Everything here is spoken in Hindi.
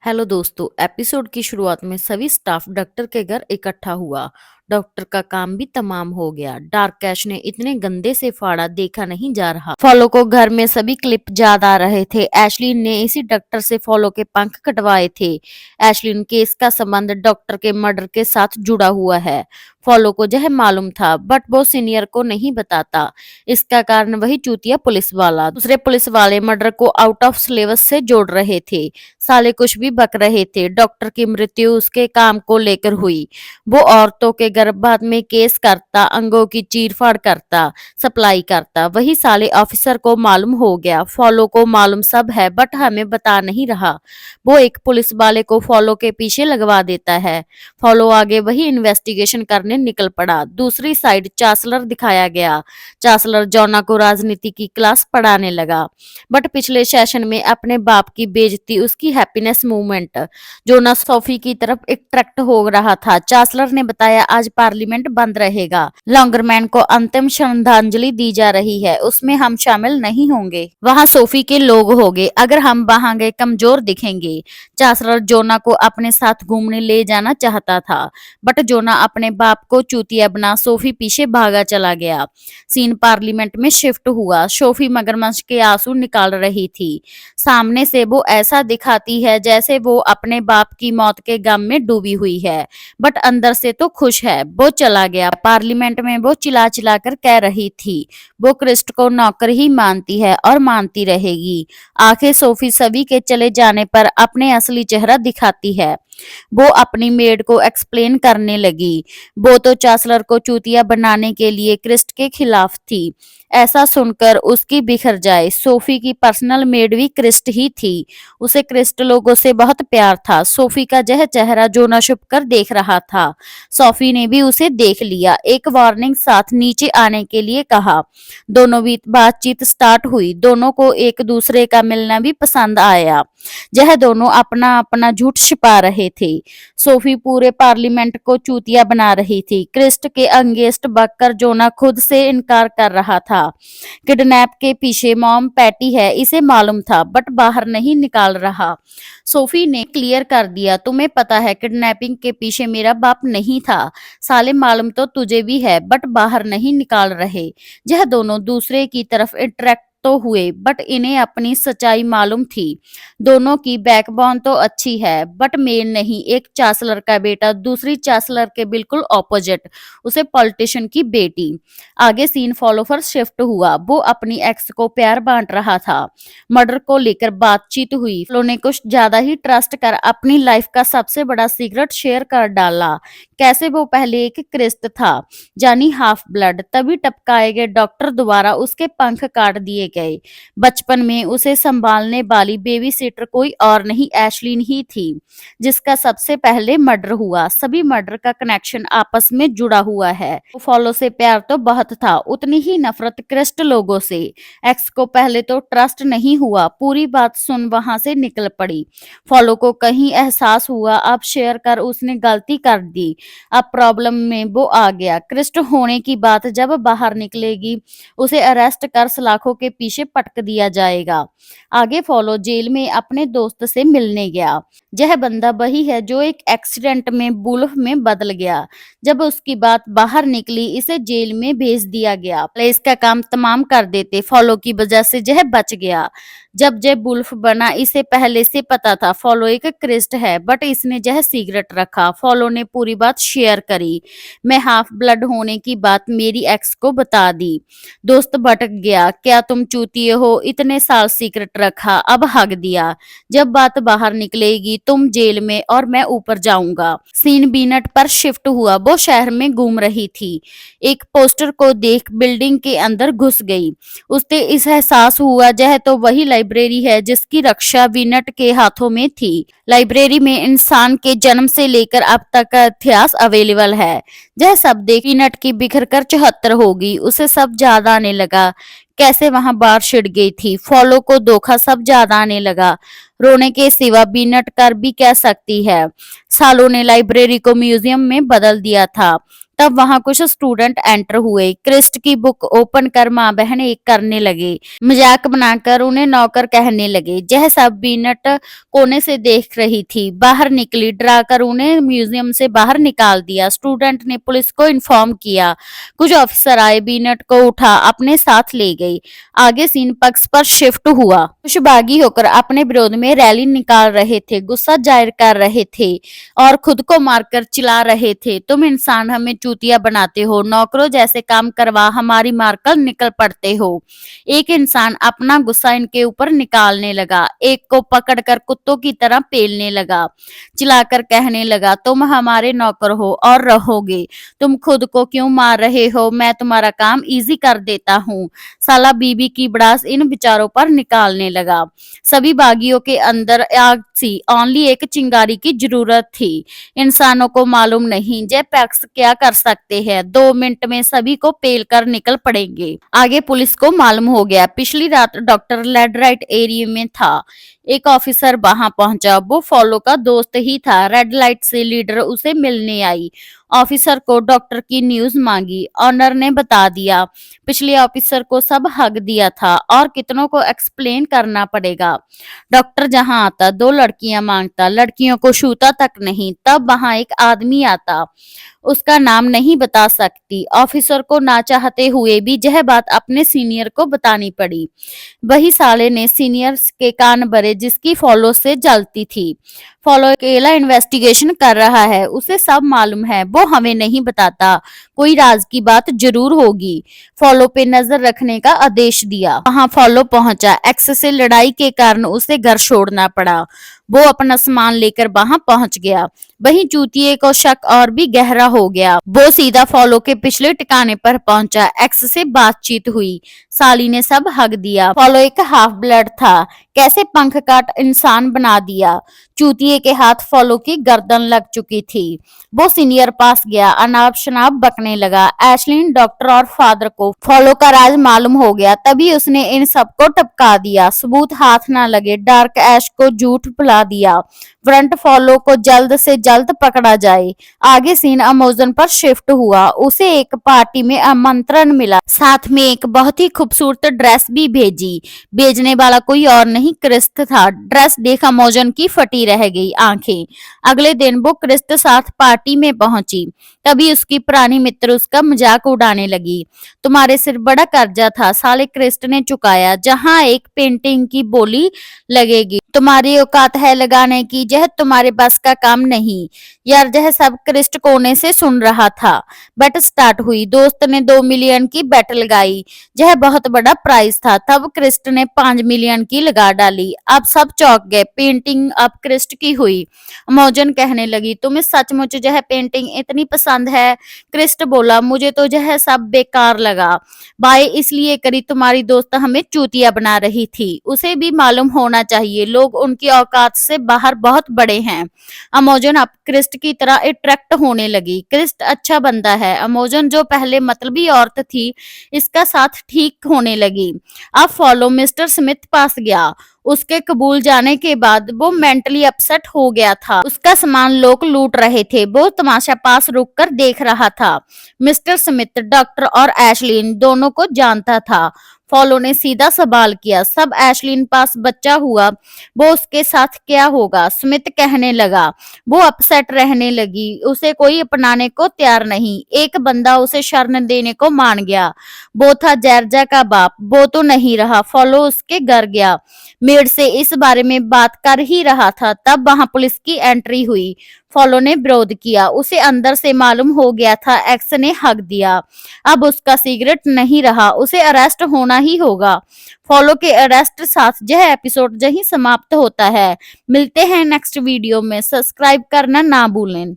हेलो दोस्तों। एपिसोड की शुरुआत में सभी स्टाफ डॉक्टर के घर इकट्ठा हुआ। डॉक्टर का काम भी तमाम हो गया। डार्क कैश ने इतने गंदे से फाड़ा देखा नहीं जा रहा। फॉलो को घर में सभी क्लिप याद आ रहे थे। एशलीन ने इसी डॉक्टर से फॉलो के पंख कटवाए थे। एशलीन केस का संबंध डॉक्टर के मर्डर के साथ जुड़ा हुआ है। फॉलो को यह मालूम था बट वो सीनियर को नहीं बताता। इसका कारण वही चूतिया पुलिस वाला। दूसरे पुलिस वाले मर्डर को आउट ऑफ सिलेबस से जोड़ रहे थे। साले कुछ भी बक रहे थे। डॉक्टर की मृत्यु उसके काम को लेकर हुई। वो औरतों के गर्भपात में केस करता, अंगों की चीरफाड़ करता, सप्लाई करता। वही साले ऑफिसर को मालूम हो गया। फॉलो को मालूम सब है बट हमें बता नहीं रहा। वो एक पुलिस वाले को फॉलो के पीछे लगवा देता है। फॉलो आगे वही इन्वेस्टिगेशन करने निकल पड़ा। दूसरी साइड चांसलर दिखाया गया। चांसलर जोना को राजनीति की क्लास पढ़ाने लगा बट पिछले सेशन में अपने बाप की बेइज्जती, उसकी हैप्पीनेस मूवमेंट जोना सोफी की तरफ अट्रैक्ट हो रहा था। चांसलर ने बताया आज पार्लियामेंट बंद रहेगा। लॉन्गरमैन को अंतिम श्रद्धांजलि दी जा रही है, उसमें हम शामिल नहीं होंगे। वहां सोफी के लोग होंगे। अगर हम वहां गए कमजोर दिखेंगे। चांसलर जोना को अपने साथ घूमने ले जाना चाहता था बट जोना अपने बाप को चूतिया बना सोफी पीछे भागा चला गया। सीन पार्लियामेंट में शिफ्ट हुआ। सोफी मगरमच्छ के आंसू निकाल रही थी। सामने से वो ऐसा दिखाती है जैसे वो अपने बाप की मौत के गम में डूबी हुई है बट अंदर से तो खुश है। वो चला गया। पार्लियामेंट में वो चिल्ला चिल्ला कर कह रही थी वो क्रिस्ट को नौकर ही मानती है और मानती रहेगी। आखिर सोफी सभी के चले जाने पर अपने असली चेहरा दिखाती है। वो अपनी मेड को एक्सप्लेन करने लगी। वो तो चांसलर को चूतिया बनाने के लिए क्रिस्ट के खिलाफ थी। ऐसा सुनकर उसकी बिखर जाए। सोफी की पर्सनल मेड भी क्रिस्ट ही थी। उसे क्रिस्ट लोगों से बहुत प्यार था। सोफी का यह चेहरा जोना छुप कर देख रहा था। सोफी ने भी उसे देख लिया। एक वार्निंग साथ नीचे आने के लिए कहा। दोनों बीच बातचीत स्टार्ट हुई। दोनों को एक दूसरे का मिलना भी पसंद आया। यह दोनों अपना अपना झूठ छिपा रहे थे। सोफी पूरे पार्लियामेंट को चूतिया बना रही थी। क्रिस्ट के अगेंस्ट बककर जोना खुद से इनकार कर रहा था। किडनैप के पीछे मॉम पैटी है, इसे मालूम था बट बाहर नहीं निकाल रहा। सोफी ने क्लियर कर दिया तुम्हें पता है किडनैपिंग के पीछे मेरा बाप नहीं था। साले मालूम तो तुझे भी है बट बाहर नहीं निकाल रहे। यह दोनों दूसरे की तरफ अट्रैक्ट तो हुए बट इन्हें अपनी सच्चाई मालूम थी। दोनों की बैकबोन तो अच्छी है बट मेल नहीं। एक चांसलर का बेटा, दूसरी चांसलर के बिल्कुल ऑपोजिट, उसे पॉलिटिशियन की बेटी। आगे सीन फॉलो पर शिफ्ट हुआ। वो अपनी एक्स को प्यार बांट रहा था। मर्डर को लेकर बातचीत हुई। फ्लो ने कुछ ज्यादा ही ट्रस्ट कर अपनी लाइफ का सबसे बड़ा सीक्रेट शेयर कर डाला। कैसे वो पहले एक क्रिस्त था यानी हाफ ब्लड, तभी टपकाए गए डॉक्टर द्वारा उसके पंख काट दिए गए। बचपन में उसे संभालने वाली बेबी सिटर कोई और नहीं एशलीन ही थी जिसका सबसे पहले मर्डर हुआ। सभी मर्डर का कनेक्शन आपस में जुड़ा हुआ है। फॉलो से प्यार तो बहुत था, उतनी ही नफरत क्रिस्ट लोगों से। एक्स को पहले तो ट्रस्ट नहीं हुआ। पूरी बात सुन वहां से निकल पड़ी। फॉलो को कहीं एहसास हुआ अब शेयर कर उसने गलती कर दी। अब प्रॉब्लम में वो आ गया। क्रिस्ट होने की बात जब बाहर निकलेगी उसे अरेस्ट कर सलाखों के पीछे पटक दिया जाएगा। आगे फॉलो जेल में अपने दोस्त से मिलने गया। यह बंदा वही है जो एक एक्सीडेंट में वुल्फ में बदल गया। जब उसकी बात बाहर निकली इसे जेल में भेज दिया गया। इसका काम तमाम कर देते। फॉलो की वजह से यह बच गया। जब जय वुल्फ बना इसे पहले से पता था फॉलो एक क्रिस्ट है बट इसने यह सीक्रेट रखा। फॉलो ने पूरी बात शेयर करी। मैं हाफ ब्लड होने की बात मेरी एक्स को बता दी। दोस्त भटक गया। क्या तुम चूतिए हो, इतने साल सीक्रेट रखा, अब हक दिया। जब बात बाहर निकलेगी तुम जेल में और मैं ऊपर जाऊंगा। सीन बीनट पर शिफ्ट हुआ। वो शहर में घूम रही थी। एक पोस्टर को देख बिल्डिंग के अंदर घुस गई। उसे इस एहसास हुआ यह तो वही लाइब्रेरी है जिसकी रक्षा बीनट के हाथों में थी। लाइब्रेरी में इंसान के जन्म से लेकर अब तक का इतिहास अवेलेबल है। यह सब देख बीनट की बिखर कर 74 होगी। उसे सब याद आने लगा कैसे वहां बाढ़ छिड़ गई थी। फॉलो को धोखा सब याद आने लगा। रोने के सिवा बीनट कर भी कह सकती है। सालों ने लाइब्रेरी को म्यूजियम में बदल दिया था। तब वहां कुछ स्टूडेंट एंटर हुए। क्रिस्ट की बुक ओपन कर माँ बहन एक करने लगे। मजाक बनाकर उन्हें नौकर कहने लगे। यह सब बीनट कोने से देख रही थी। बाहर निकली, डराकर उन्हें म्यूजियम से बाहर निकाल दिया। स्टूडेंट ने पुलिस को इन्फॉर्म किया। कुछ ऑफिसर आए, बीनट को उठा अपने साथ ले गए। आगे सीन पक्ष पर शिफ्ट हुआ। कुछ बागी होकर अपने विरोध में रैली निकाल रहे थे, गुस्सा जाहिर कर रहे थे और खुद को मारकर चिल्ला रहे थे, तुम इंसान हमें चूतिया बनाते हो, नौकरों जैसे काम करवा हमारी मारकर निकल पड़ते हो। एक इंसान अपना गुस्सा इनके ऊपर निकालने लगा। एक को पकड़कर कुत्तों की तरह पेलने लगा। चिल्लाकर कहने लगा, तुम हमारे नौकर हो और रहोगे। तुम खुद को क्यों मार रहे हो? मैं तुम्हारा काम इजी कर देता हूँ। साला बीबी की बड़ास इन बेचारों पर निकालने लगा। सभी बागियों के अंदर आग थी। ओनली एक चिंगारी की जरूरत थी। इंसानों को मालूम नहीं जे पैक्स क्या कर सकते हैं। 2 मिनट में सभी को पेल कर निकल पड़ेंगे। आगे पुलिस को मालूम हो गया। पिछली रात डॉक्टर लेडराइट एरिया में था। एक ऑफिसर वहां पहुंचा। वो फॉलो का दोस्त ही था। रेड लाइट से लीडर उसे मिलने आई। ऑफिसर को डॉक्टर की न्यूज मांगी। ऑनर ने बता दिया। पिछले ऑफिसर को सब हक दिया था और कितनों को एक्सप्लेन करना पड़ेगा। डॉक्टर जहां आता 2 लड़कियां मांगता, लड़कियों को छूता तक नहीं। तब वहां एक आदमी आता, उसका नाम नहीं बता सकती। ऑफिसर को ना चाहते हुए भी यह बात अपने सीनियर को बतानी पड़ी। वही साले ने सीनियर्स के कान भरे जिसकी फॉलो से जलती थी। फॉलो अकेला इन्वेस्टिगेशन कर रहा है, उसे सब मालूम है, वो हमें नहीं बताता। कोई राज की बात जरूर होगी। फॉलो पे नजर रखने का आदेश दिया। वहां फॉलो पहुंचा। एक्स से लड़ाई के कारण उसे घर छोड़ना पड़ा। वो अपना सामान लेकर वहां पहुंच गया। वहीं चूतिए को शक और भी गहरा हो गया। वो सीधा फॉलो के पिछले ठिकाने पर पहुंचा। एक्स से बातचीत हुई। साली ने सब हक दिया। फॉलो एक हाफ ब्लड था, कैसे पंख काट इंसान बना दिया। चूतिए के हाथ फॉलो की गर्दन लग चुकी थी। वो सीनियर पास गया, अनाप शनाप बकने लगा। एशलिन, डॉक्टर और फादर को फॉलो का राज मालूम हो गया। तभी उसने इन सबको टपका दिया। सबूत हाथ ना लगे। डार्क ऐश को झूठ बुला दिया। फ्रंट फॉलो को जल्द से जल्द पकड़ा जाए। आगे सीन अमेज़न पर शिफ्ट हुआ। उसे एक पार्टी में आमंत्रण मिला। साथ में एक बहुत ही खूबसूरत ड्रेस भी भेजी। भेजने वाला कोई और नहीं, क्रिस्ट था। ड्रेस देख अमेज़न की फटी रह गई आंखें। अगले दिन वो क्रिस्ट साथ पार्टी में पहुंची। तभी उसकी पुरानी मित्र उसका मजाक उड़ाने लगी। तुम्हारे सिर बड़ा कर्जा था, साले क्रिस्ट ने चुकाया। जहां एक पेंटिंग की बोली लगेगी, तुम्हारी औकात है लगाने की, यह तुम्हारे बस का काम नहीं। यार यह सब क्रिस्ट कोने से सुन रहा था। बेट स्टार्ट हुई। दोस्त ने 2 मिलियन की बेट लगाई। यह बहुत बड़ा प्राइस था। तब क्रिस्ट ने 5 मिलियन की लगा डाली। अब सब चौंक गए। पेंटिंग अब क्रिस्ट की हुई। अमेज़न कहने लगी, तुम्हें सचमुच यह पेंटिंग इतनी पसंद है? क्रिस्ट बोला, मुझे तो यह सब बेकार लगा। बाय इसलिए करी तुम्हारी दोस्त हमें चूतिया बना रही थी। उसे भी मालूम होना चाहिए लोग उनकी औकात से बाहर बहुत बड़े हैं। अमेज़न अब क्रिस्ट की तरह अट्रैक्ट होने लगी। क्रिस्ट अच्छा बंदा है। अमेज़न जो पहले मतलबी औरत थी, इसका साथ ठीक होने लगी। अब फॉलो मिस्टर स्मिथ पास गया। उसके कबूल जाने के बाद वो मेंटली अपसेट हो गया था। उसका सामान लोग लूट रहे थे। वो तमाशा पास रुककर देख रहा था। मिस्टर स्मिथ डॉक्टर और एशलिन दोनों को जानता था। फॉलो ने सीधा सवाल किया, सब एशलिन पास बच्चा हुआ, वो उसके साथ क्या होगा? स्मिथ कहने लगा। वो अपसेट रहने लगी। उसे कोई अपनाने को तैयार नहीं। एक बंदा उसे शरण देने को मान गया। वो था जर्जा का बाप। वो तो नहीं रहा। फॉलो उसके घर गया। मेड से इस बारे में बात कर ही रहा था, तब वहां पुलिस की एंट्री हुई। फॉलो ने विरोध किया। उसे अंदर से मालूम हो गया था एक्स ने हक दिया। अब उसका सिगरेट नहीं रहा। उसे अरेस्ट होना ही होगा। फॉलो के अरेस्ट साथ यह एपिसोड यहीं समाप्त होता है। मिलते हैं नेक्स्ट वीडियो में। सब्सक्राइब करना ना भूलें।